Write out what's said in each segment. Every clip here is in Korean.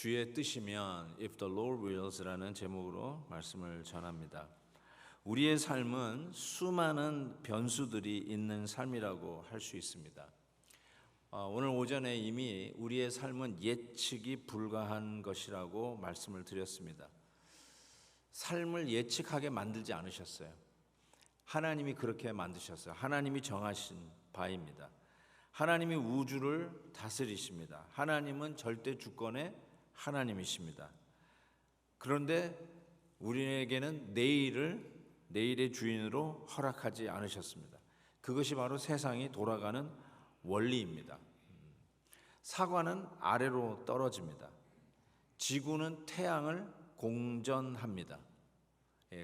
주의 뜻이면 If the Lord wills라는 제목으로 말씀을 전합니다. 우리의 삶은 수많은 변수들이 있는 삶이라고 할 수 있습니다. 오늘 오전에 이미 우리의 삶은 예측이 불가한 것이라고 말씀을 드렸습니다. 삶을 예측하게 만들지 않으셨어요. 하나님이 그렇게 만드셨어요. 하나님이 정하신 바입니다. 하나님이 우주를 다스리십니다. 하나님은 절대 주권의 하나님이십니다. 그런데 우리에게는 내일의 주인으로 허락하지 않으셨습니다. 그것이 바로 세상이 돌아가는 원리입니다. 사과는 아래로 떨어집니다. 지구는 태양을 공전합니다.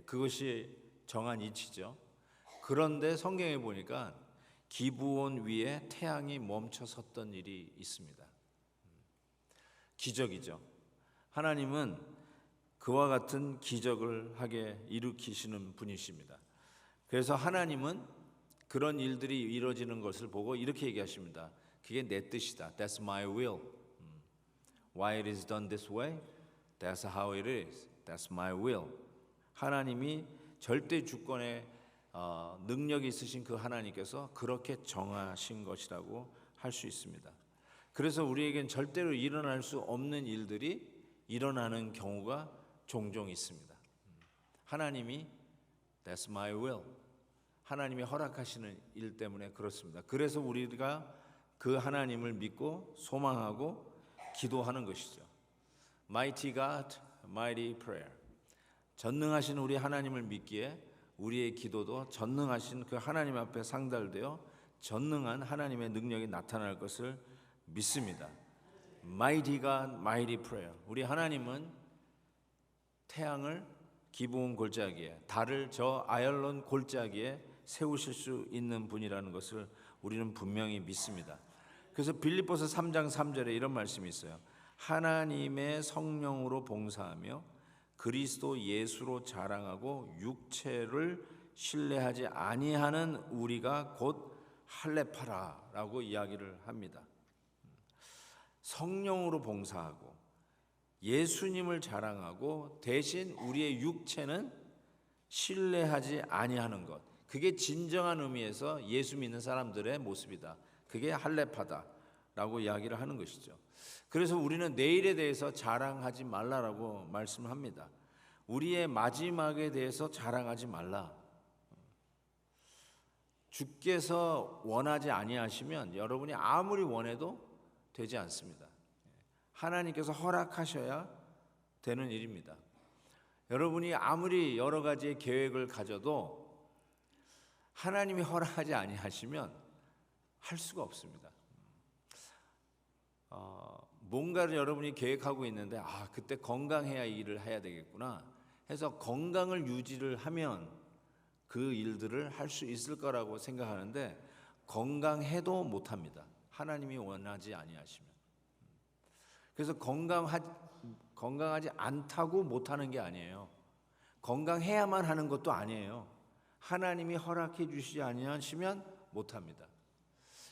그것이 정한 이치죠. 그런데 성경에 보니까 기브온 위에 태양이 멈춰 섰던 일이 있습니다. 기적이죠. 하나님은 그와 같은 기적을 하게 일으키시는 분이십니다. 그래서 하나님은 그런 일들이 이루어지는 것을 보고 이렇게 얘기하십니다. 그게 내 뜻이다. That's my will. Why it is done this way? That's how it is. That's my will. 하나님이 절대 주권의 능력이 있으신 그 하나님께서 그렇게 정하신 것이라고 할 수 있습니다. 그래서 우리에겐 절대로 일어날 수 없는 일들이 일어나는 경우가 종종 있습니다. 하나님이 That's my will. 하나님이 허락하시는 일 때문에 그렇습니다. 그래서 우리가 그 하나님을 믿고 소망하고 기도하는 것이죠. Mighty God, mighty prayer. 전능하신 우리 하나님을 믿기에 우리의 기도도 전능하신 그 하나님 앞에 상달되어 전능한 하나님의 능력이 나타날 것을 믿습니다. Mighty God, mighty prayer. 우리 하나님은 태양을 기브온 골짜기에, 달을 저 아얄론 골짜기에 세우실 수 있는 분이라는 것을 우리는 분명히 믿습니다. 그래서 빌립보서 3장 3절에 이런 말씀이 있어요. 하나님의 성령으로 봉사하며 그리스도 예수로 자랑하고 육체를 신뢰하지 아니하는 우리가 곧 할례파라라고 이야기를 합니다. 성령으로 봉사하고 예수님을 자랑하고 대신 우리의 육체는 신뢰하지 아니하는 것. 그게 진정한 의미에서 예수 믿는 사람들의 모습이다. 그게 할례파다라고 이야기를 하는 것이죠. 그래서 우리는 내일에 대해서 자랑하지 말라라고 말씀을 합니다. 우리의 마지막에 대해서 자랑하지 말라. 주께서 원하지 아니하시면 여러분이 아무리 원해도 되지 않습니다. 하나님께서 허락하셔야 되는 일입니다. 여러분이 아무리 여러 가지의 계획을 가져도 하나님이 허락하지 아니하시면 할 수가 없습니다. 뭔가를 여러분이 계획하고 있는데 그때 건강해야 이 일을 해야 되겠구나 해서 건강을 유지를 하면 그 일들을 할 수 있을 거라고 생각하는데 건강해도 못합니다. 하나님이 원하지 아니하시면. 그래서 건강하지 않다고 못하는 게 아니에요. 건강해야만 하는 것도 아니에요. 하나님이 허락해 주시지 아니하시면 못합니다.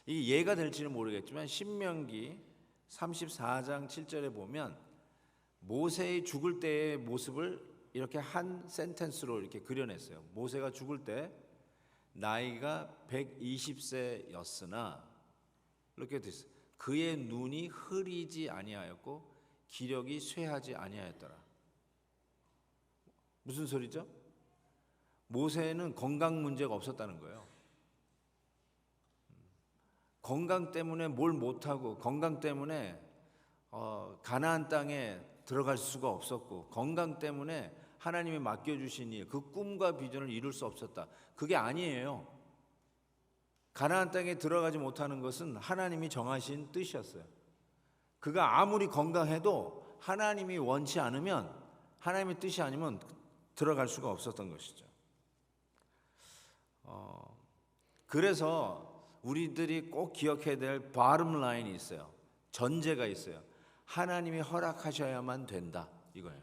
이게 예가 될지는 모르겠지만 신명기 34장 7절에 보면 모세의 죽을 때의 모습을 이렇게 한 센텐스로 이렇게 그려냈어요. 모세가 죽을 때 나이가 120세였으나 이렇게 됐어요. 그의 눈이 흐리지 아니하였고 기력이 쇠하지 아니하였더라. 무슨 소리죠? 모세는 건강 문제가 없었다는 거예요. 건강 때문에 뭘 못하고 건강 때문에 가나안 땅에 들어갈 수가 없었고 건강 때문에 하나님이 맡겨주신 일, 그 꿈과 비전을 이룰 수 없었다. 그게 아니에요. 가나안 땅에 들어가지 못하는 것은 하나님이 정하신 뜻이었어요. 그가 아무리 건강해도 하나님이 원치 않으면 하나님의 뜻이 아니면 들어갈 수가 없었던 것이죠. 그래서 우리들이 꼭 기억해야 될 bottom line이 있어요. 전제가 있어요. 하나님이 허락하셔야만 된다. 이거예요.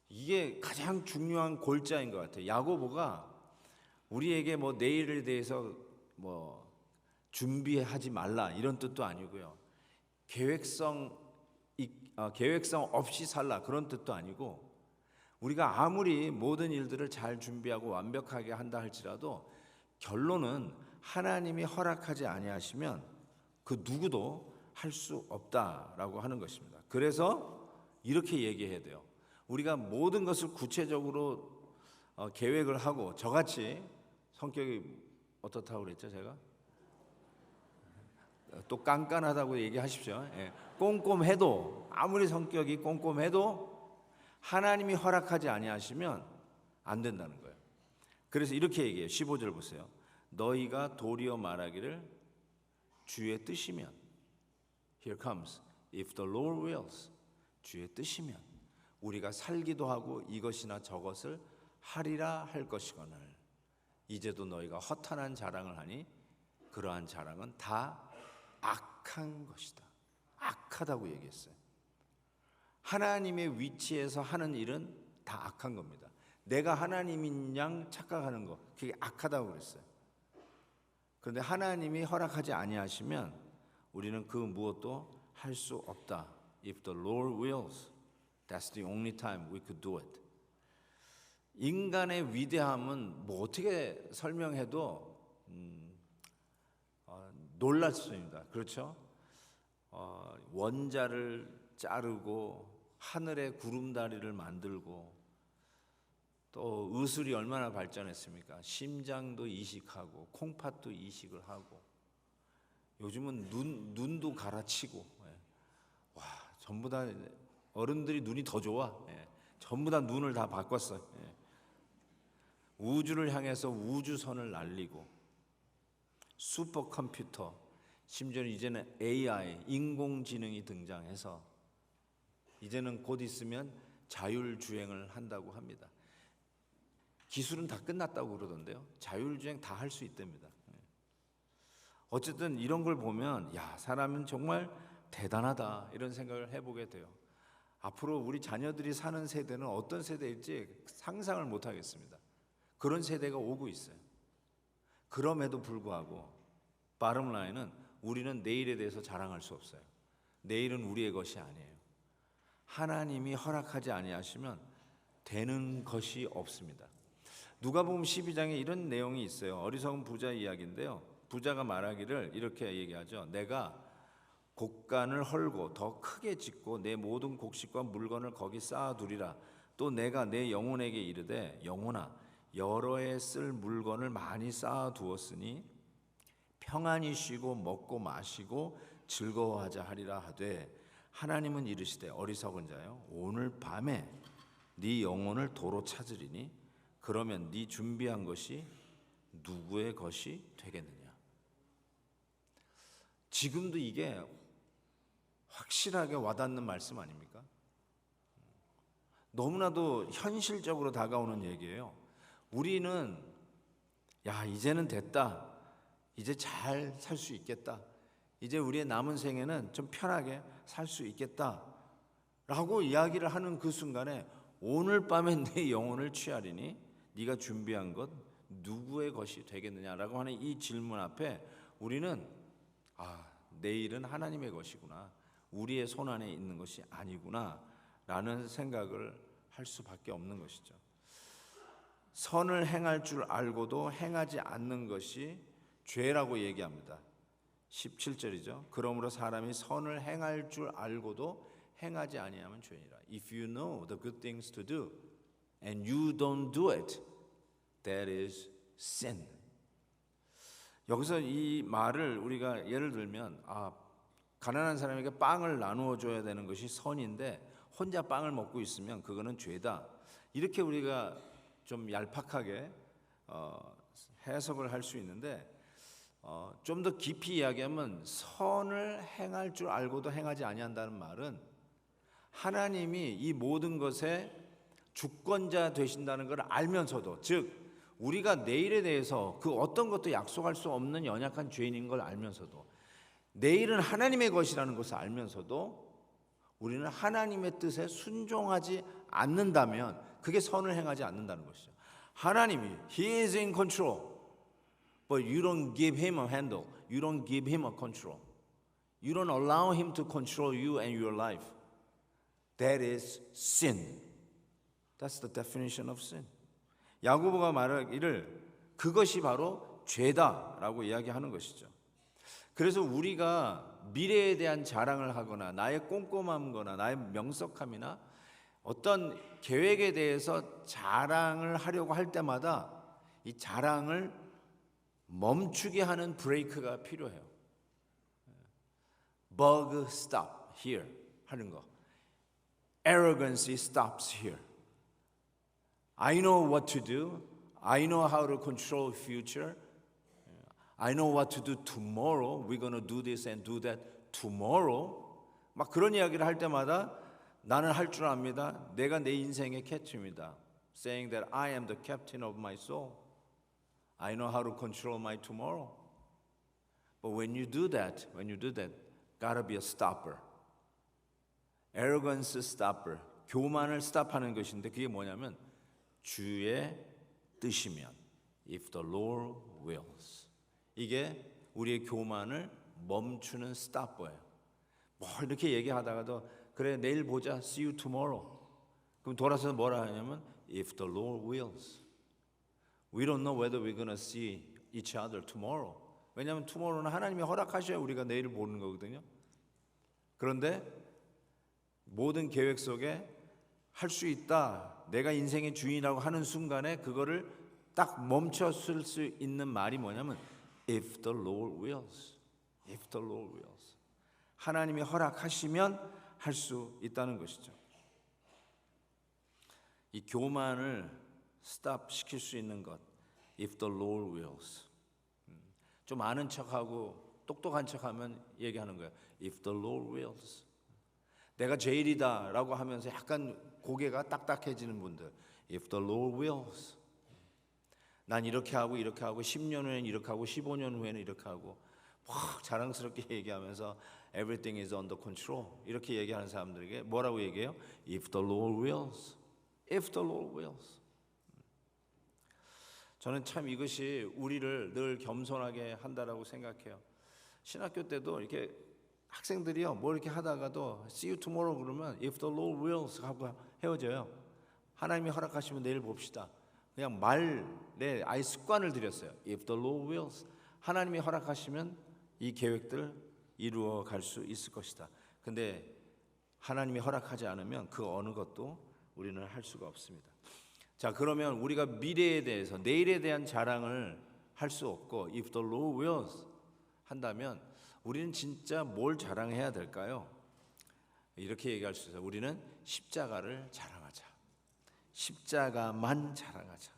이게 가장 중요한 골자인 것 같아요. 야고보가 우리에게 내일에 대해서 준비하지 말라 이런 뜻도 아니고요. 계획성 계획성 없이 살라 그런 뜻도 아니고 우리가 아무리 모든 일들을 잘 준비하고 완벽하게 한다 할지라도 결론은 하나님이 허락하지 아니하시면 그 누구도 할 수 없다라고 하는 것입니다. 그래서 이렇게 얘기해야 돼요. 우리가 모든 것을 구체적으로 계획을 하고 저같이 성격이 어떻다고 그랬죠 제가? 또 깐깐하다고 얘기하십시오. 예. 꼼꼼해도 아무리 성격이 꼼꼼해도 하나님이 허락하지 아니하시면 안 된다는 거예요. 그래서 이렇게 얘기해요. 15절 보세요. 너희가 도리어 말하기를 주의 뜻이면 Here comes. If the Lord wills. 주의 뜻이면 우리가 살기도 하고 이것이나 저것을 하리라 할 것이거늘 이제도 너희가 허탄한 자랑을 하니 그러한 자랑은 다 악한 것이다. 악하다고 얘기했어요. 하나님의 위치에서 하는 일은 다 악한 겁니다. 내가 하나님인 양 착각하는 거 그게 악하다고 그랬어요. 그런데 하나님이 허락하지 아니하시면 우리는 그 무엇도 할 수 없다. If the Lord wills, that's the only time we could do it. 인간의 위대함은 뭐 어떻게 설명해도 놀랍습니다. 그렇죠? 원자를 자르고 하늘에 구름다리를 만들고 또 의술이 얼마나 발전했습니까? 심장도 이식하고 콩팥도 이식을 하고 요즘은 눈도 갈아치고 와 전부 다 어른들이 눈이 더 좋아. 전부 다 눈을 다 바꿨어요. 우주를 향해서 우주선을 날리고 슈퍼컴퓨터 심지어는 이제는 AI 인공지능이 등장해서 이제는 곧 있으면 자율주행을 한다고 합니다. 기술은 다 끝났다고 그러던데요. 자율주행 다 할 수 있답니다. 어쨌든 이런 걸 보면 야 사람은 정말 대단하다 이런 생각을 해보게 돼요. 앞으로 우리 자녀들이 사는 세대는 어떤 세대일지 상상을 못하겠습니다. 그런 세대가 오고 있어요. 그럼에도 불구하고 bottom line은 우리는 내일에 대해서 자랑할 수 없어요. 내일은 우리의 것이 아니에요. 하나님이 허락하지 아니하시면 되는 것이 없습니다. 누가복음 12장에 이런 내용이 있어요. 어리석은 부자 이야기인데요. 부자가 말하기를 이렇게 얘기하죠. 내가 곡간을 헐고 더 크게 짓고 내 모든 곡식과 물건을 거기 쌓아두리라. 또 내가 내 영혼에게 이르되 영혼아 여러 해 쓸 물건을 많이 쌓아두었으니 평안히 쉬고 먹고 마시고 즐거워하자 하리라 하되 하나님은 이르시되 어리석은 자여 오늘 밤에 네 영혼을 도로 찾으리니 그러면 네 준비한 것이 누구의 것이 되겠느냐. 지금도 이게 확실하게 와닿는 말씀 아닙니까? 너무나도 현실적으로 다가오는 얘기예요. 우리는 야 이제는 됐다. 이제 잘 살 수 있겠다. 이제 우리의 남은 생에는 좀 편하게 살 수 있겠다 라고 이야기를 하는 그 순간에 오늘 밤에 내 영혼을 취하리니 네가 준비한 것 누구의 것이 되겠느냐라고 하는 이 질문 앞에 우리는 내일은 하나님의 것이구나. 우리의 손 안에 있는 것이 아니구나 라는 생각을 할 수밖에 없는 것이죠. 선을 행할 줄 알고도 행하지 않는 것이 죄라고 얘기합니다. 17절이죠. 그러므로 사람이 선을 행할 줄 알고도 행하지 아니하면 죄니라. If you know the good things to do and you don't do it, that is sin. 여기서 이 말을 우리가 예를 들면 가난한 사람에게 빵을 나누어 줘야 되는 것이 선인데 혼자 빵을 먹고 있으면 그거는 죄다. 이렇게 우리가 좀 얄팍하게 해석을 할 수 있는데 좀 더 깊이 이야기하면 선을 행할 줄 알고도 행하지 아니한다는 말은 하나님이 이 모든 것의 주권자 되신다는 걸 알면서도 즉 우리가 내일에 대해서 그 어떤 것도 약속할 수 없는 연약한 죄인인 걸 알면서도 내일은 하나님의 것이라는 것을 알면서도 우리는 하나님의 뜻에 순종하지 않는다면 그게 선을 행하지 않는다는 것이죠. 하나님이 He is in control, but you don't give Him a handle. You don't give Him a control. You don't allow Him to control you and your life. That is sin. That's the definition of sin. 야고보가 말하기를 그것이 바로 죄다라고 이야기하는 것이죠. 그래서 우리가 미래에 대한 자랑을 하거나 나의 꼼꼼함거나 나의 명석함이나 어떤 계획에 대해서 자랑을 하려고 할 때마다 이 자랑을 멈추게 하는 브레이크가 필요해요. Bug stop here 하는 거. Arrogancy stops here. I know what to do. I know how to control future. I know what to do tomorrow. We're going to do this and do that tomorrow. 막 그런 이야기를 할 때마다 나는 할 줄 압니다. 내가 내 인생의 캡틴입니다. Saying that I am the captain of my soul. I know how to control my tomorrow. But when you do that, gotta be a stopper. Arrogance stopper. 교만을 스탑하는 것인데 그게 뭐냐면 주의 뜻이면 if the Lord wills. 이게 우리의 교만을 멈추는 스탑버예요. 뭐 이렇게 얘기하다가도 그래 내일 보자, see you tomorrow. 그럼 돌아서 뭐라 하냐면 if the Lord wills. We don't know whether we're gonna see each other tomorrow. 왜냐하면 tomorrow는 하나님이 허락하셔야 우리가 내일 보는 거거든요. 그런데 모든 계획 속에 할 수 있다. 내가 인생의 주인이라고 하는 순간에 그거를 딱 멈췄을 수 있는 말이 뭐냐면 if the Lord wills. If the Lord wills. 하나님이 허락하시면 할 수 있다는 것이죠. 이 교만을 스탑 시킬 수 있는 것. If the Lord wills. 좀 아는 척하고 똑똑한 척하면 얘기하는 거예요. If the Lord wills. 내가 제일이다라고 하면서 약간 고개가 딱딱해지는 분들. If the Lord wills. 난 이렇게 하고 10년 후에는 이렇게 하고 15년 후에는 이렇게 하고 막 자랑스럽게 얘기하면서 Everything is under control. 이렇게 얘기하는 사람들에게 뭐라고 얘기해요? If the Lord wills. If the Lord wills. 저는 참 이것이 우리를 늘 겸손하게 한다라고 생각해요. 신학교 때도 이렇게 학생들이요 뭐 이렇게 하다가도 See you tomorrow 그러면 If the Lord wills 하고 헤어져요. 하나님이 허락하시면 내일 봅시다. 그냥 말에 아예 습관을 들였어요. If the Lord wills. 하나님이 허락하시면 이 계획들 이루어 갈 수 있을 것이다. 근데 하나님이 허락하지 않으면 그 어느 것도 우리는 할 수가 없습니다. 자, 그러면 우리가 미래에 대해서 내일에 대한 자랑을 할 수 없고 if the Lord wills 한다면 우리는 진짜 뭘 자랑해야 될까요? 이렇게 얘기할 수 있어요. 우리는 십자가를 자랑하자. 십자가만 자랑하자.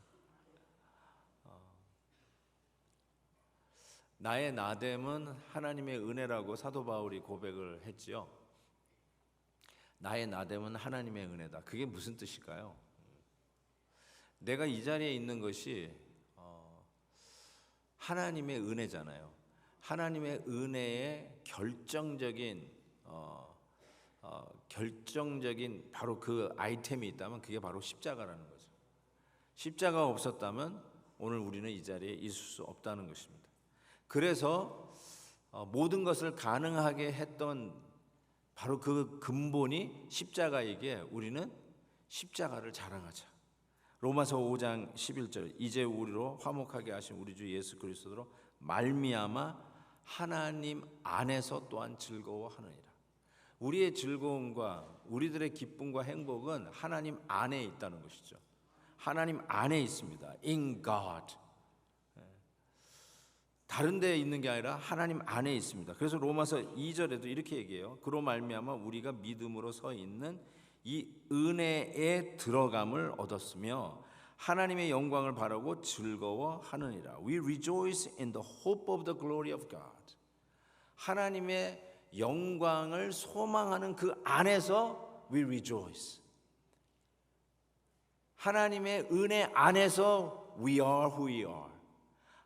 나의 나됨은 하나님의 은혜라고 사도 바울이 고백을 했지요. 나의 나됨은 하나님의 은혜다. 그게 무슨 뜻일까요? 내가 이 자리에 있는 것이 하나님의 은혜잖아요. 하나님의 은혜의 결정적인 바로 그 아이템이 있다면 그게 바로 십자가라는 거죠. 십자가가 없었다면 오늘 우리는 이 자리에 있을 수 없다는 것입니다. 그래서 모든 것을 가능하게 했던 바로 그 근본이 십자가이기에 우리는 십자가를 자랑하자. 로마서 5장 11절 이제 우리로 화목하게 하신 우리 주 예수 그리스도로 말미암아 하나님 안에서 또한 즐거워하느니라. 우리의 즐거움과 우리들의 기쁨과 행복은 하나님 안에 있다는 것이죠. 하나님 안에 있습니다. In God. 다른 데에 있는 게 아니라 하나님 안에 있습니다. 그래서 로마서 2절에도 이렇게 얘기해요. 그로 말미암아 우리가 믿음으로 서 있는 이 은혜에 들어감을 얻었으며 하나님의 영광을 바라고 즐거워하느니라. We rejoice in the hope of the glory of God. 하나님의 영광을 소망하는 그 안에서 we rejoice. 하나님의 은혜 안에서 we are who we are.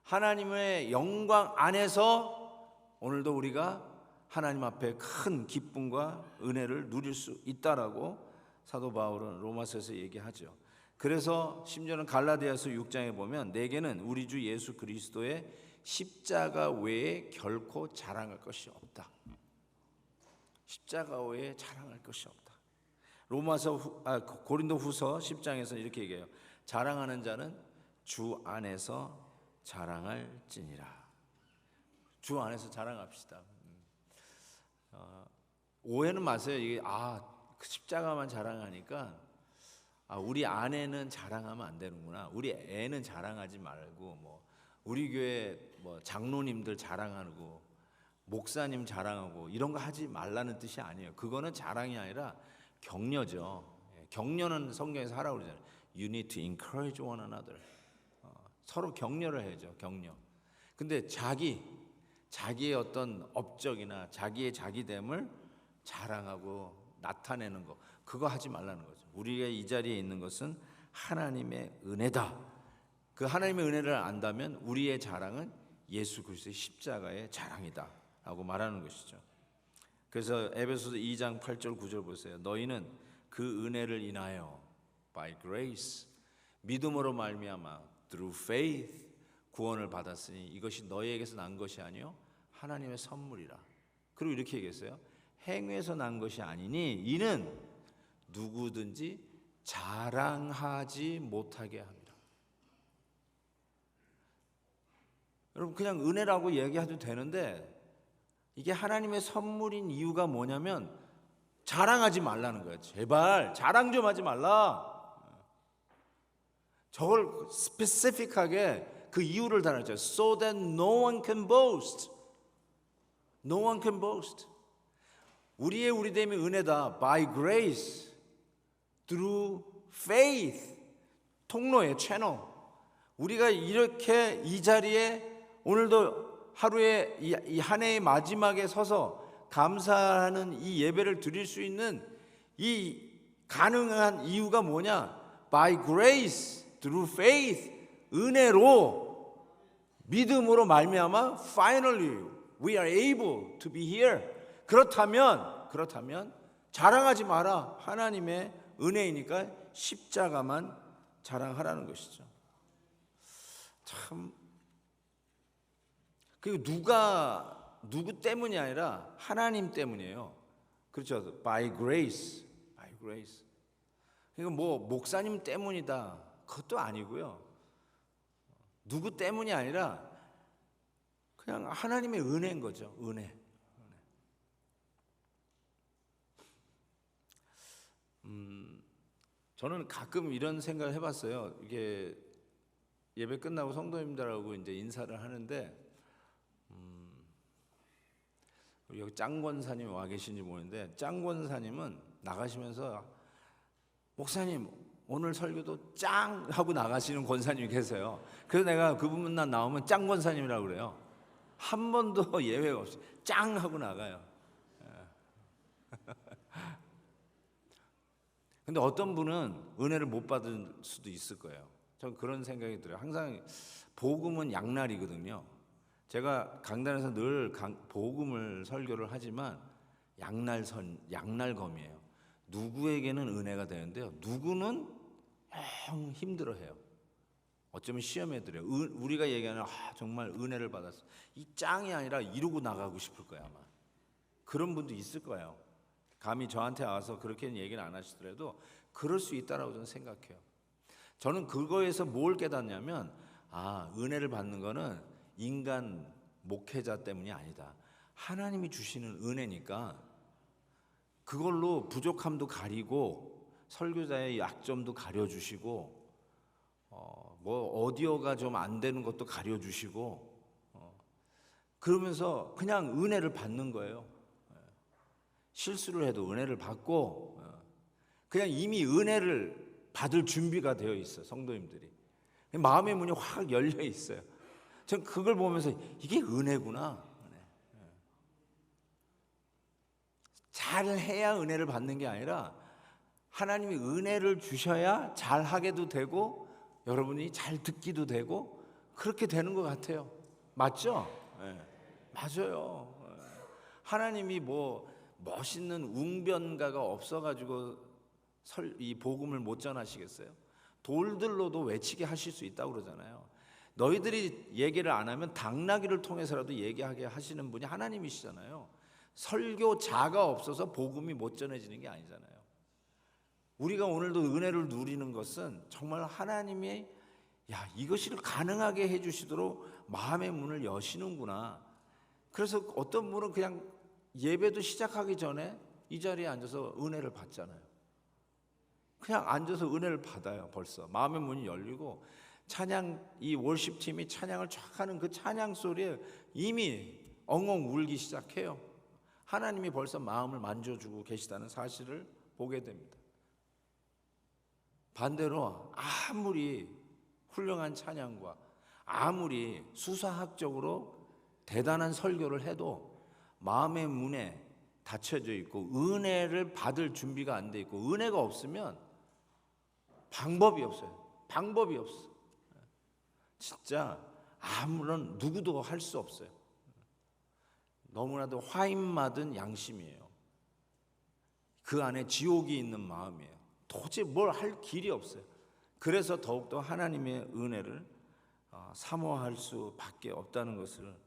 하나님의 영광 안에서 오늘도 우리가 하나님 앞에 큰 기쁨과 은혜를 누릴 수 있다라고 사도 바울은 로마서에서 얘기하죠. 그래서 심지어는 갈라디아서 6장에 보면 내게는 우리 주 예수 그리스도의 십자가 외에 결코 자랑할 것이 없다. 십자가 외에 자랑할 것이 없다. 고린도후서 10장에서 이렇게 얘기해요. 자랑하는 자는 주 안에서 자랑할지니라. 주 안에서 자랑합시다. 오해는 마세요. 이게 그 십자가만 자랑하니까 우리 아내는 자랑하면 안 되는구나. 우리 애는 자랑하지 말고 우리 교회 장로님들 자랑하고 목사님 자랑하고 이런 거 하지 말라는 뜻이 아니에요. 그거는 자랑이 아니라 격려죠. 격려는 성경에서 하라고 그러잖아요. You need to encourage one another. 서로 격려를 해야죠. 격려. 근데 자기의 어떤 업적이나 자기의 자기됨을 자랑하고 나타내는 거, 그거 하지 말라는 거죠. 우리가 이 자리에 있는 것은 하나님의 은혜다. 그 하나님의 은혜를 안다면 우리의 자랑은 예수 그리스도의 십자가의 자랑이다 라고 말하는 것이죠. 그래서 에베소서 2장 8절 9절 보세요. 너희는 그 은혜를 인하여 by grace 믿음으로 말미암아 through faith 구원을 받았으니 이것이 너희에게서 난 것이 아니요 하나님의 선물이라. 그리고 이렇게 얘기했어요. 행위에서 난 것이 아니니 이는 누구든지 자랑하지 못하게 합니다. 여러분 그냥 은혜라고 얘기해도 되는데 이게 하나님의 선물인 이유가 뭐냐면 자랑하지 말라는 거예요. 제발 자랑 좀 하지 말라. 저걸 스페시픽하게 그 이유를 달았죠. So that no one can boast. No one can boast. 우리의 우리됨이 은혜다. By grace, through faith. 통로의 채널. 우리가 이렇게 이 자리에 오늘도 하루에 이 한 해의 마지막에 서서 감사하는 이 예배를 드릴 수 있는 이 가능한 이유가 뭐냐? By grace, through faith, 은혜로 믿음으로 말미암아 finally we are able to be here. 그렇다면 자랑하지 마라. 하나님의 은혜이니까 십자가만 자랑하라는 것이죠. 참 그리고 누구 때문이 아니라 하나님 때문이에요. 그렇죠. By grace, by grace. 이거 목사님 때문이다. 그것도 아니고요. 누구 때문이 아니라 그냥 하나님의 은혜인 거죠. 은혜. 저는 가끔 이런 생각을 해봤어요. 이게 예배 끝나고 성도님들하고 이제 인사를 하는데 여기 짱 권사님 와 계신지 모르는데 짱 권사님은 나가시면서 목사님 오늘 설교도 짱 하고 나가시는 권사님이 계세요. 그래서 내가 그분만 나오면 짱 권사님이라고 그래요. 한 번도 예외가 없이 짱 하고 나가요. 근데 어떤 분은 은혜를 못 받을 수도 있을 거예요. 전 그런 생각이 들어요. 항상 복음은 양날이거든요. 제가 강단에서 늘 복음을 설교를 하지만 양날검이에요. 누구에게는 은혜가 되는데요. 누구는 영 힘들어해요. 어쩌면 시험에 들어요. 우리가 얘기하는 정말 은혜를 받았어. 이 짱이 아니라 이루고 나가고 싶을 거야 아마. 그런 분도 있을 거예요. 감히 저한테 와서 그렇게는 얘기를 안 하시더라도 그럴 수 있다라고 저는 생각해요. 저는 그거에서 뭘 깨닫냐면 은혜를 받는 거는 인간 목회자 때문이 아니다. 하나님이 주시는 은혜니까 그걸로 부족함도 가리고 설교자의 약점도 가려주시고 오디오가 좀 안 되는 것도 가려주시고 그러면서 그냥 은혜를 받는 거예요. 실수를 해도 은혜를 받고 그냥 이미 은혜를 받을 준비가 되어 있어요. 성도님들이 마음의 문이 확 열려 있어요. 전 그걸 보면서 이게 은혜구나. 잘해야 은혜를 받는 게 아니라 하나님이 은혜를 주셔야 잘하게도 되고 여러분이 잘 듣기도 되고 그렇게 되는 것 같아요. 맞죠? 네. 맞아요. 하나님이 멋있는 웅변가가 없어가지고 이 복음을 못 전하시겠어요? 돌들로도 외치게 하실 수 있다고 그러잖아요. 너희들이 얘기를 안 하면 당나귀를 통해서라도 얘기하게 하시는 분이 하나님이시잖아요. 설교자가 없어서 복음이 못 전해지는 게 아니잖아요. 우리가 오늘도 은혜를 누리는 것은 정말 하나님이 이것이 가능하게 해주시도록 마음의 문을 여시는구나. 그래서 어떤 분은 그냥 예배도 시작하기 전에 이 자리에 앉아서 은혜를 받잖아요. 그냥 앉아서 은혜를 받아요. 벌써 마음의 문이 열리고 찬양, 이 월십팀이 찬양을 쫙 하는 그 찬양 소리에 이미 엉엉 울기 시작해요. 하나님이 벌써 마음을 만져주고 계시다는 사실을 보게 됩니다. 반대로 아무리 훌륭한 찬양과 아무리 수사학적으로 대단한 설교를 해도 마음의 문에 닫혀져 있고 은혜를 받을 준비가 안 돼 있고 은혜가 없으면 방법이 없어요. 방법이 없어. 진짜 아무런 누구도 할 수 없어요. 너무나도 화인 맞은 양심이에요. 그 안에 지옥이 있는 마음이에요. 도저히 뭘 할 길이 없어요. 그래서 더욱더 하나님의 은혜를 사모할 수밖에 없다는 것을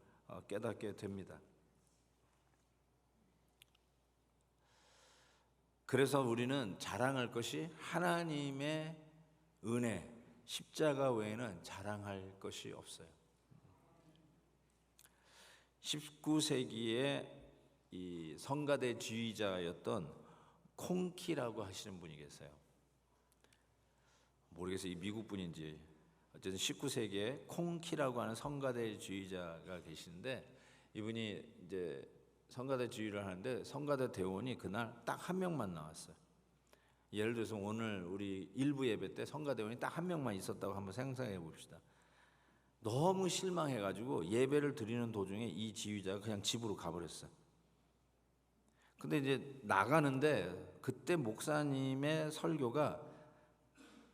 깨닫게 됩니다. 그래서 우리는 자랑할 것이 하나님의 은혜, 십자가 외에는 자랑할 것이 없어요. 19세기에 이 성가대 지휘자였던 콩키라고 하시는 분이 계세요. 모르겠어요. 이 미국 분인지. 어쨌든 19세기에 콩키라고 하는 성가대 지휘자가 계시는데 이분이 이제 성가대 지휘를 하는데 성가대 대원이 그날 딱 한 명만 나왔어요. 예를 들어서 오늘 우리 일부 예배 때 성가대원이 딱 한 명만 있었다고 한번 상상해 봅시다. 너무 실망해가지고 예배를 드리는 도중에 이 지휘자가 그냥 집으로 가버렸어요. 근데 이제 나가는데 그때 목사님의 설교가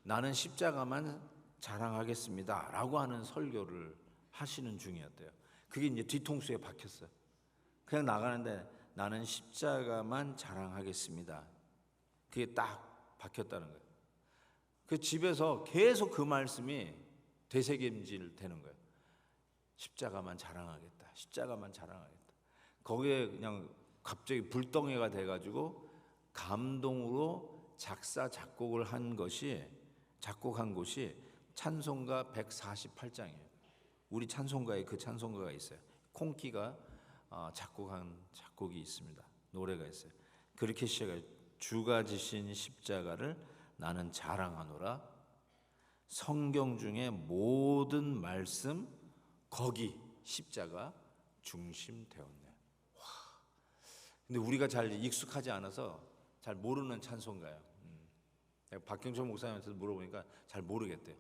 나는 십자가만 자랑하겠습니다 라고 하는 설교를 하시는 중이었대요. 그게 이제 뒤통수에 박혔어요. 그냥 나가는데 나는 십자가만 자랑하겠습니다. 그게 딱 박혔다는 거예요. 그 집에서 계속 그 말씀이 되새김질 되는 거예요. 십자가만 자랑하겠다. 십자가만 자랑하겠다. 거기에 그냥 갑자기 불덩이가 돼가지고 감동으로 작곡한 곳이 찬송가 148장이에요. 우리 찬송가에 그 찬송가가 있어요. 콩키가 작곡한 작곡이 있습니다. 노래가 있어요. 그렇게 시작해요. 주가 지신 십자가를 나는 자랑하노라. 성경 중에 모든 말씀 거기 십자가 중심되었네. 와. 근데 우리가 잘 익숙하지 않아서 잘 모르는 찬송가예요. 박경철 목사님한테 물어보니까 잘 모르겠대요.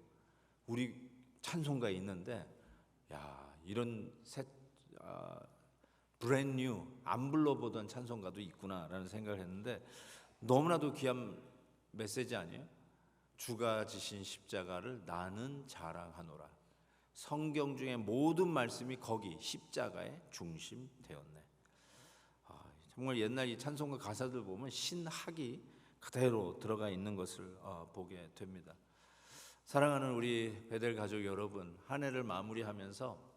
우리 찬송가에 있는데 이런 브랜뉴 안 불러보던 찬송가도 있구나라는 생각을 했는데 너무나도 귀한 메시지 아니에요? 주가 지신 십자가를 나는 자랑하노라. 성경 중에 모든 말씀이 거기 십자가의 중심 되었네. 정말 옛날 이 찬송가 가사들 보면 신학이 그대로 들어가 있는 것을 보게 됩니다. 사랑하는 우리 베델 가족 여러분, 한 해를 마무리하면서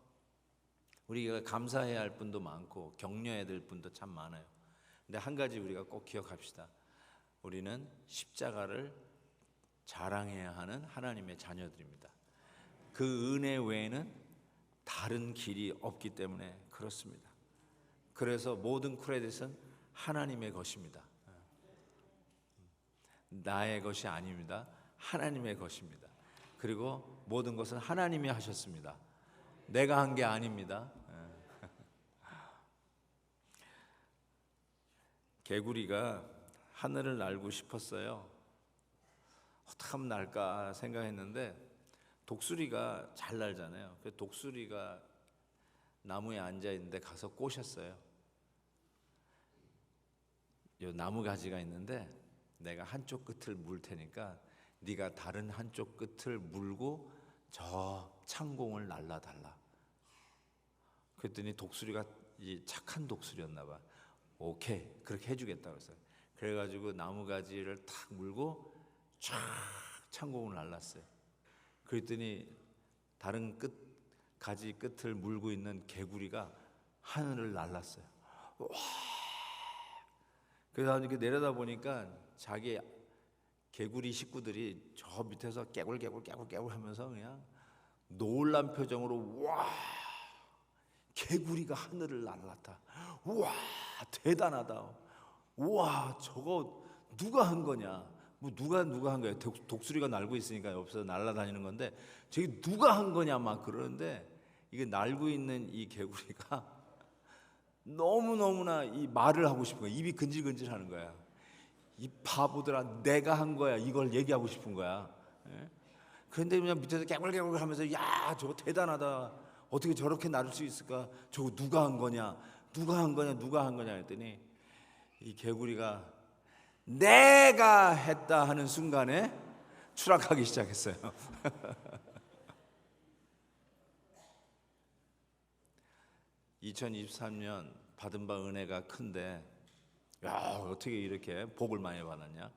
우리가 감사해야 할 분도 많고 격려해야 될 분도 참 많아요. 근데 한 가지 우리가 꼭 기억합시다. 우리는 십자가를 자랑해야 하는 하나님의 자녀들입니다. 그 은혜 외에는 다른 길이 없기 때문에 그렇습니다. 그래서 모든 크레딧은 하나님의 것입니다. 나의 것이 아닙니다. 하나님의 것입니다. 그리고 모든 것은 하나님이 하셨습니다. 내가 한 게 아닙니다. 개구리가 하늘을 날고 싶었어요. 어떻게 하면 날까 생각했는데 독수리가 잘 날잖아요. 그래서 독수리가 나무에 앉아 있는데 가서 꼬셨어요. 요 나무 가지가 있는데 내가 한쪽 끝을 물 테니까 네가 다른 한쪽 끝을 물고 저 창공을 날라달라. 그랬더니 독수리가 착한 독수리였나 봐. 오케이, 그렇게 해주겠다 그랬어요. 그래가지고 나무 가지를 탁 물고 쫙 창공을 날랐어요. 그랬더니 다른 가지 끝을 물고 있는 개구리가 하늘을 날랐어요. 와! 그래서 이렇게 내려다 보니까 자기 개구리 식구들이 저 밑에서 깨굴 하면서 그냥 놀란 표정으로 와, 개구리가 하늘을 날랐다. 와, 대단하다. 와, 저거 누가 한 거냐? 뭐 누가 한 거야? 독수리가 날고 있으니까 옆에서 날아다니는 건데 저기 누가 한 거냐 막 그러는데 이게 날고 있는 이 개구리가 너무나 이 말을 하고 싶은 거야. 입이 근질근질 하는 거야. 이 바보들아, 내가 한 거야. 이걸 얘기하고 싶은 거야. 예? 그런데 그냥 밑에서 깨굴 하면서 야, 저거 대단하다. 어떻게 저렇게 날을 수 있을까? 저거 누가 한 거냐? 누가 한 거냐 했더니 이 개구리가 내가 했다 하는 순간에 추락하기 시작했어요. 2023년 받은 바 은혜가 큰데 야, 어떻게 이렇게 복을 많이 받았냐?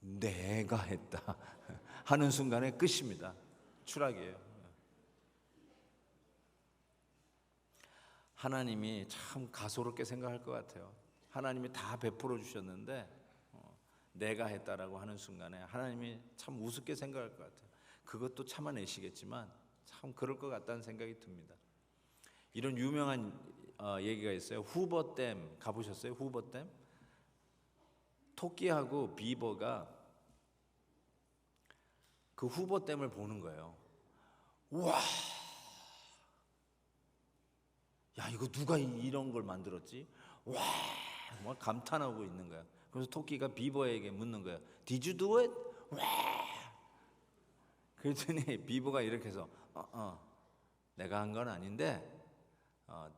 내가 했다 하는 순간에 끝입니다. 추락이에요. 하나님이 참 가소롭게 생각할 것 같아요. 하나님이 다 베풀어 주셨는데 내가 했다라고 하는 순간에 하나님이 참 우습게 생각할 것 같아요. 그것도 참아내시겠지만 참 그럴 것 같다는 생각이 듭니다. 이런 유명한 얘기가 있어요. 후버댐 가보셨어요? 후버댐? 토끼하고 비버가 그 후버댐을 보는 거예요. 와, 야, 이거 누가 이런 걸 만들었지? 와, 막 감탄하고 있는 거야. 그래서 토끼가 비버에게 묻는 거야. Did you do it? 와. 그랬더니 비버가 이렇게 해서 내가 한 건 아닌데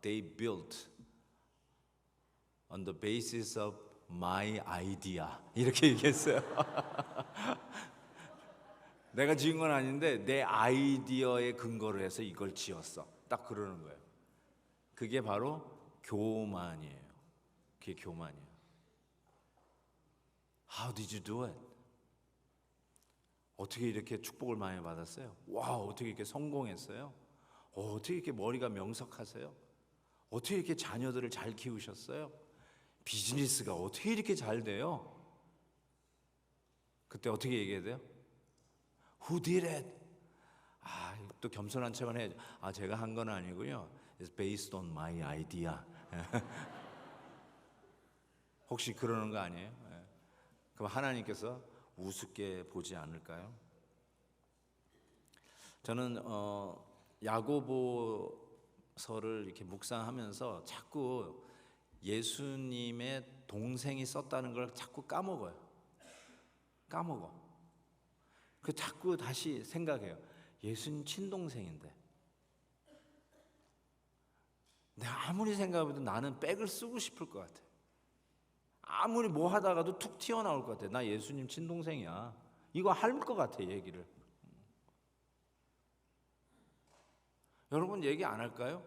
they built on the basis of my idea 이렇게 얘기했어요. 내가 지은 건 아닌데 내 아이디어에 근거를 해서 이걸 지었어. 딱 그러는 거예요. 그게 바로 교만이에요. 그게 교만이에요. How did you do it? 어떻게 이렇게 축복을 많이 받았어요? 와, 어떻게 이렇게 성공했어요? 어떻게 이렇게 머리가 명석하세요? 어떻게 이렇게 자녀들을 잘 키우셨어요? 비즈니스가 어떻게 이렇게 잘 돼요? 그때 어떻게 얘기해야 돼요? Who did it? 또 겸손한 척은 해야죠. 제가 한 건 아니고요. It's based on my idea. 혹시 그러는 거 아니에요? 그럼 하나님께서 우습게 보지 않을까요? 저는 야고보서를 이렇게 묵상하면서 자꾸 예수님의 동생이 썼다는 걸 자꾸 까먹어요. 그 자꾸 다시 생각해요. 예수님 친동생인데. 내가 아무리 생각해도 나는 백을 쓰고 싶을 것 같아. 아무리 뭐 하다가도 툭 튀어나올 것 같아. 나 예수님 친동생이야. 이거 할 것 같아, 얘기를. 여러분 얘기 안 할까요?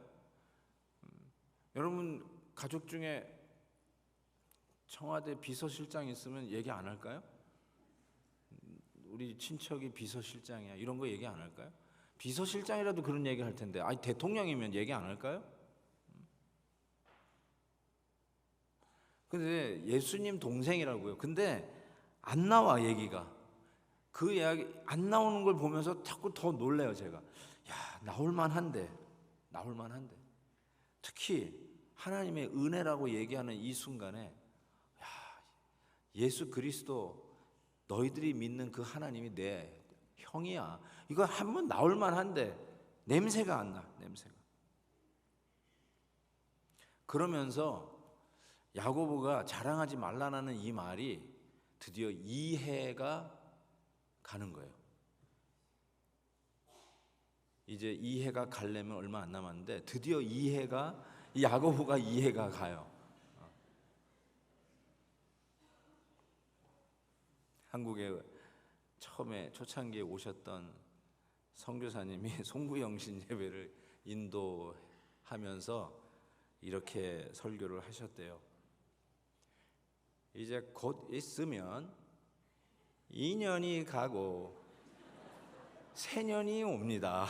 여러분 가족 중에 청와대 비서실장 있으면 얘기 안 할까요? 우리 친척이 비서실장이야. 이런 거 얘기 안 할까요? 비서실장이라도 그런 얘기 할 텐데. 대통령이면 얘기 안 할까요? 근데 예수님 동생이라고요. 근데 안 나와, 얘기가. 그 이야기 안 나오는 걸 보면서 자꾸 더 놀래요, 제가. 야, 나올 만한데. 특히 하나님의 은혜라고 얘기하는 이 순간에 야, 예수 그리스도 너희들이 믿는 그 하나님이 내 형이야. 이거 한번 나올 만한데 냄새가 안 나. 그러면서 야고보가 자랑하지 말라는 이 말이 드디어 이해가 가는 거예요. 이제 이해가 가려면 얼마 안 남았는데 드디어 야고보가 이해가 가요. 한국에 처음에 초창기에 오셨던 선교사님이 송구영신 예배를 인도하면서 이렇게 설교를 하셨대요. 이제 곧 있으면 2년이 가고 새년이 옵니다.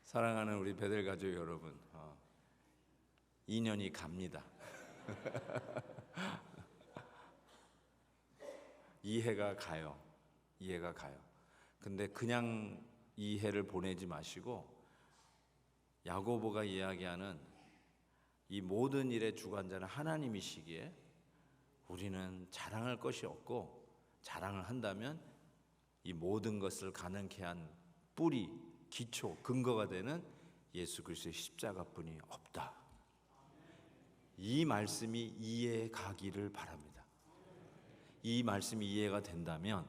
사랑하는 우리 베델 가족 여러분, 2년이 갑니다. 이해가 가요. 근데 그냥 이 해를 보내지 마시고 야고보가 이야기하는 이 모든 일의 주관자는 하나님이시기에 우리는 자랑할 것이 없고, 자랑을 한다면 이 모든 것을 가능케 한 뿌리, 기초, 근거가 되는 예수 그리스도의 십자가뿐이 없다. 이 말씀이 이해 가기를 바랍니다. 이 말씀이 이해가 된다면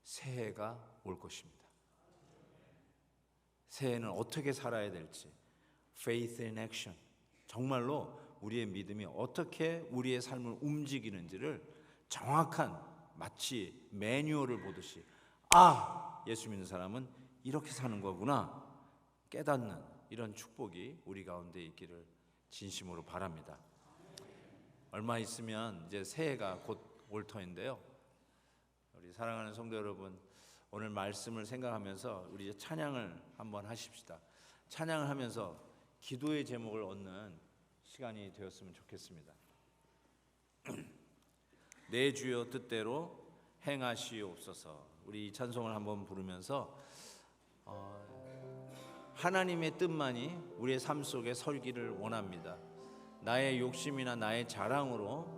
새해가 올 것입니다. 새해는 어떻게 살아야 될지, faith in action, 정말로 우리의 믿음이 어떻게 우리의 삶을 움직이는지를 정확한, 마치 매뉴얼을 보듯이, 예수 믿는 사람은 이렇게 사는 거구나 깨닫는 이런 축복이 우리 가운데 있기를 진심으로 바랍니다. 얼마 있으면 이제 새해가 곧 올 터인데요, 우리 사랑하는 성도 여러분, 오늘 말씀을 생각하면서 우리 이제 찬양을 한번 하십시다. 찬양을 하면서 기도의 제목을 얻는 시간이 되었으면 좋겠습니다. 내 주여 뜻대로 행하시옵소서. 우리 이 찬송을 한번 부르면서 하나님의 뜻만이 우리의 삶 속에 설기를 원합니다. 나의 욕심이나 나의 자랑으로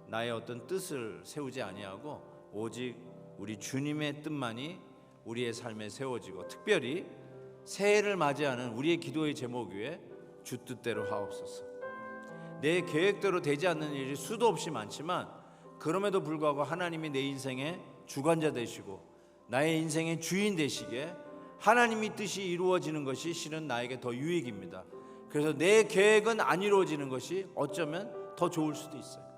나의 어떤 뜻을 세우지 아니하고 오직 우리 주님의 뜻만이 우리의 삶에 세워지고, 특별히 새해를 맞이하는 우리의 기도의 제목 위에 주 뜻대로 하옵소서. 내 계획대로 되지 않는 일이 수도 없이 많지만 그럼에도 불구하고 하나님이 내 인생의 주관자 되시고 나의 인생의 주인 되시기에 하나님의 뜻이 이루어지는 것이 실은 나에게 더 유익입니다. 그래서 내 계획은 안 이루어지는 것이 어쩌면 더 좋을 수도 있어요.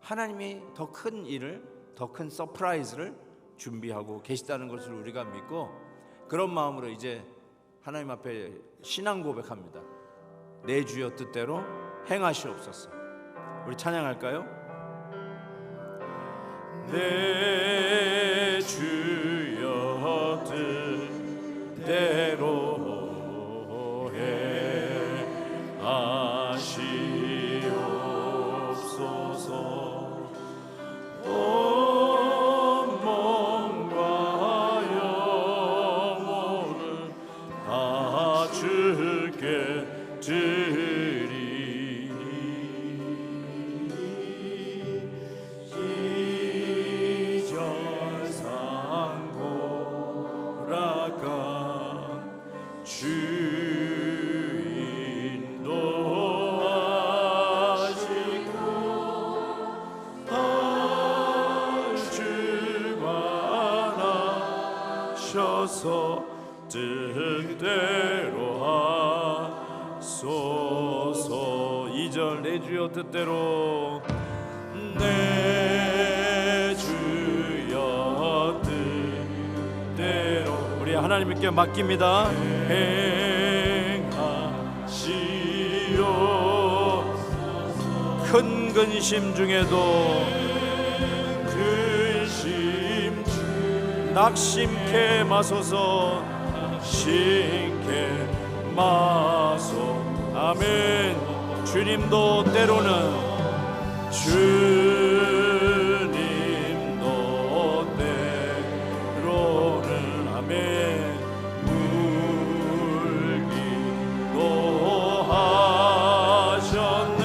하나님이 더 큰 일을, 더 큰 서프라이즈를 준비하고 계시다는 것을 우리가 믿고, 그런 마음으로 이제 하나님 앞에 신앙 고백합니다. 내 주여 뜻대로 행하시옵소서. 우리 찬양할까요? 내 주여 뜻대로 행하시옵소서. 온 몸과 영혼을 다 주께 드리니 이전상 고락한 뜻대로 하소서. 2절 내 주여 뜻대로, 내 주여 뜻대로 우리 하나님께 맡깁니다. 행하시오. 큰 근심 중에도 낙심케 마소서, 신케 마소. 아멘. 주님도 때로는 아멘 울기도 하셨네.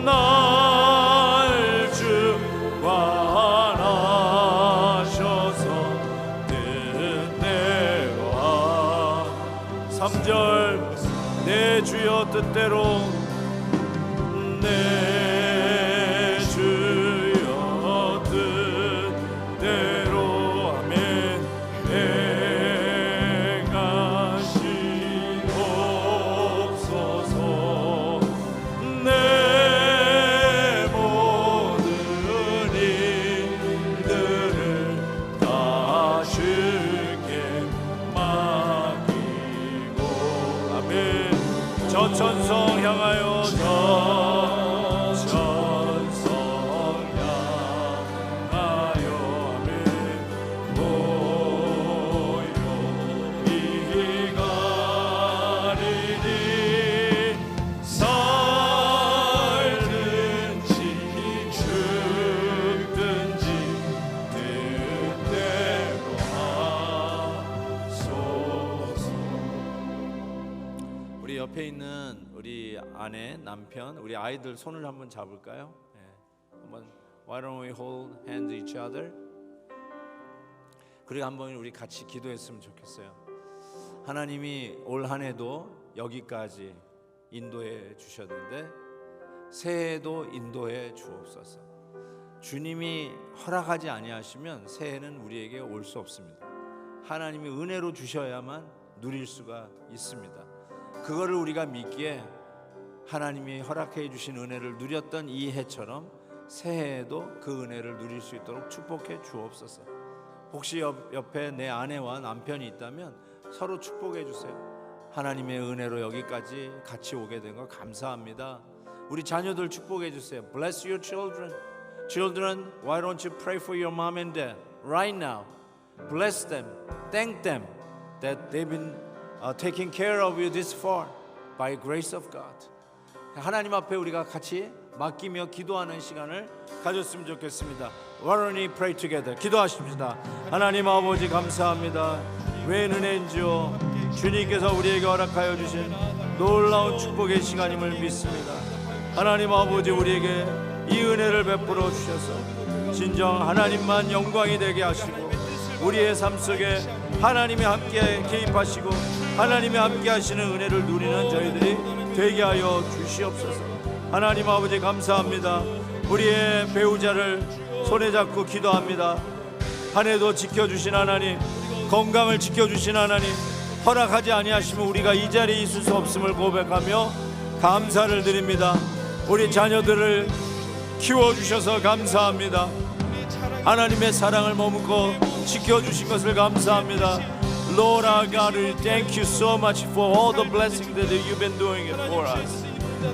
날 주관하셔서 뜻대로 3절 내 주여 뜻대로, 내 주여 뜻대로 아멘 행하시옵소서. 내 모든 일들을 다 주께 맡기고 아멘. 저 천성 향하여 우리 옆에 있는 우리 아내, 남편, 우리 아이들 손을 한번 잡을까요? 네. 한번 Why don't we hold hands each other? 그리고 한번 우리 같이 기도했으면 좋겠어요. 하나님이 올 한 해도 여기까지 인도해 주셨는데 새해도 인도해 주옵소서. 주님이 허락하지 아니하시면 새해는 우리에게 올 수 없습니다. 하나님이 은혜로 주셔야만 누릴 수가 있습니다. 그거를 우리가 믿기에 하나님이 허락해 주신 은혜를 누렸던 이 해처럼 새해에도 그 은혜를 누릴 수 있도록 축복해 주옵소서. 혹시 옆에 내 아내와 남편이 있다면 서로 축복해 주세요. 하나님의 은혜로 여기까지 같이 오게 된 거 감사합니다. 우리 자녀들 축복해 주세요. Bless your children. Children, why don't you pray for your mom and dad right now? Bless them. Thank them that they've been taking care of you this far by grace of God. 하나님 앞에 우리가 같이 맡기며 기도하는 시간을 가졌으면 좋겠습니다. Why don't we pray together? 기도하십시다. 하나님 아버지 감사합니다. 웬 은혜인지요. 주님께서 우리에게 허락하여 주신 놀라운 축복의 시간임을 믿습니다. 하나님 아버지 우리에게 이 은혜를 베풀어 주셔서 진정 하나님만 영광이 되게 하시고 우리의 삶 속에 하나님이 함께 개입하시고 하나님이 함께 하시는 은혜를 누리는 저희들이 되게 하여 주시옵소서. 하나님 아버지 감사합니다. 우리의 배우자를 손에 잡고 기도합니다. 한 해도 지켜주신 하나님, 건강을 지켜주신 하나님, 허락하지 아니하시면 우리가 이 자리에 있을 수 없음을 고백하며 감사를 드립니다. 우리 자녀들을 키워주셔서 감사합니다. 하나님의 사랑을 머금고 지켜주신 것을 감사합니다. Lord our God, we thank you so much for all the blessings that you've been doing it for us.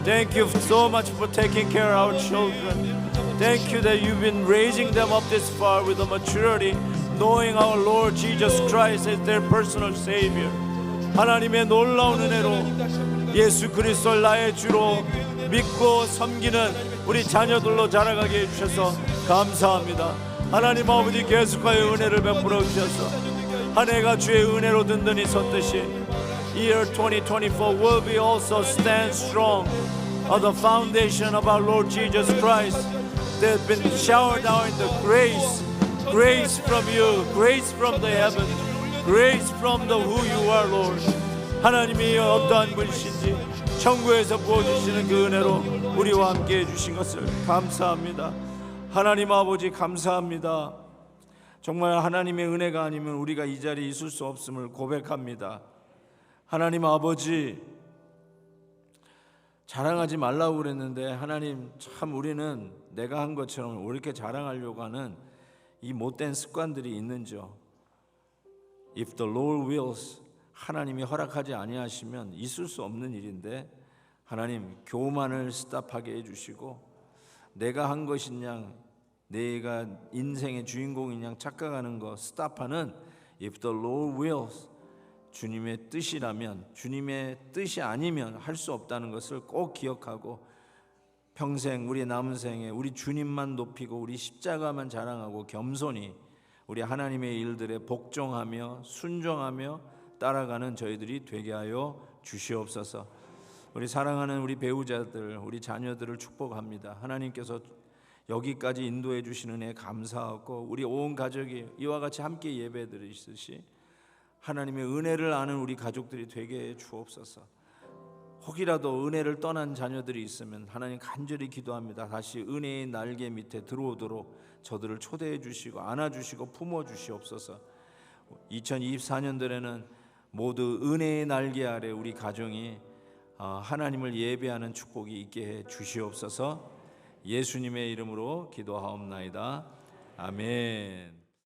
Thank you so much for taking care of our children. Thank you that you've been raising them up this far with a maturity, knowing our Lord Jesus Christ as their personal Savior. 하나님의 놀라운 은혜로 예수 그리스도를 나의 주로 믿고 섬기는 우리 자녀들로 자라가게 해주셔서 감사합니다. 하나님 아버지 계속하여 은혜를 베풀어 주셔서 한 해가 주의 은혜로 든든히 섰듯이 Year 2024 will be also stand strong on the foundation of our Lord Jesus Christ that has been showered down in the grace from you, grace from the heaven, grace from the who you are, Lord. 하나님이 어떠한 분이신지 천국에서 부어주시는 그 은혜로 우리와 함께 해주신 것을 감사합니다. 하나님 아버지 감사합니다. 정말 하나님의 은혜가 아니면 우리가 이 자리에 있을 수 없음을 고백합니다. 하나님 아버지 자랑하지 말라고 그랬는데 하나님 참 우리는 내가 한 것처럼 왜 이렇게 자랑하려고 하는 이 못된 습관들이 있는지요. If the Lord wills, 하나님이 허락하지 아니하시면 있을 수 없는 일인데 하나님 교만을 스탑하게 해주시고 내가 한 것인 양 내가 인생의 주인공인 양 착각하는 거 스탑하는 If the Lord wills, 주님의 뜻이라면 주님의 뜻이 아니면 할 수 없다는 것을 꼭 기억하고 평생 우리 남은 생에 우리 주님만 높이고 우리 십자가만 자랑하고 겸손히 우리 하나님의 일들에 복종하며 순종하며 따라가는 저희들이 되게 하여 주시옵소서. 우리 사랑하는 우리 배우자들, 우리 자녀들을 축복합니다. 하나님께서 여기까지 인도해 주시는 은혜에 감사하고 우리 온 가족이 이와 같이 함께 예배 드리듯이 하나님의 은혜를 아는 우리 가족들이 되게 해 주옵소서. 혹이라도 은혜를 떠난 자녀들이 있으면 하나님 간절히 기도합니다. 다시 은혜의 날개 밑에 들어오도록 저들을 초대해 주시고 안아주시고 품어주시옵소서. 2024년도에는 모두 은혜의 날개 아래 우리 가정이 하나님을 예배하는 축복이 있게 해 주시옵소서. 예수님의 이름으로 기도하옵나이다. 아멘.